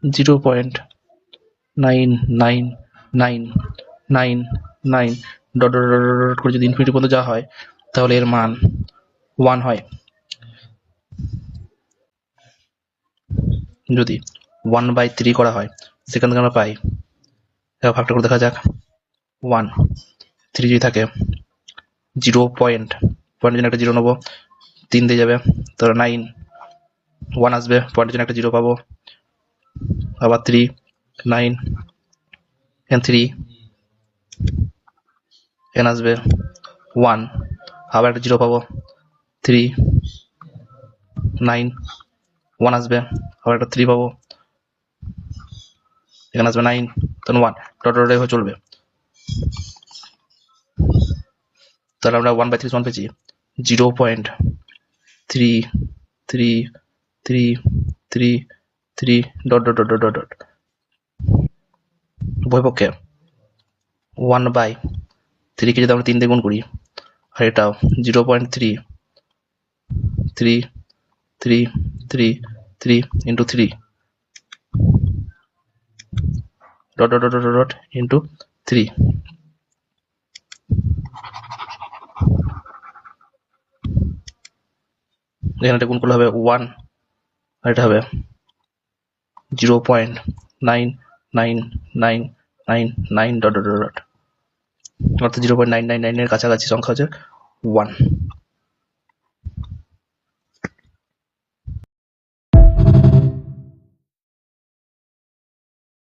0.999999 dot dot dot dot করে যদি infinity পর্যন্ত যাওয়া হয় তাহলে এর মান 1 হয়। যদি 1/3 করা হয় সেখান থেকে আমরা পাই, এবার ভাগটা করে দেখা যাক। 1 3 যদি থাকে 0 পয়েন্ট জন্য একটা 0 নেবো, 3 দিয়ে যাবে তাহলে 9, 1 আসবে, পয়েন্টের জন্য একটা 0 পাবো, আবার 3 9 এখানে 3 এখানে আসবে 1, আবার একটা 0 পাবো, 3 9 1 আসবে, আবার একটা 3 পাবো, এখানে আসবে 9 তখন 1 ডট ডট এভাবে চলবে। তাহলে আমরা 1/3 সমান পেয়েছি 0.3333 dot dot dot dot dot. উভয়পক্ষে 1/3 কে যদি আমরা 3 দিয়ে গুণ করি আর এটাও 0.3333 into 3 dot dot dot dot into 3, এখানে এটা গুণ করলে হবে 1 আর এটা হবে 0.99999 ডট ডট ডট, অর্থাৎ 0.999 এর কাছাকাছি সংখ্যা হচ্ছে 1।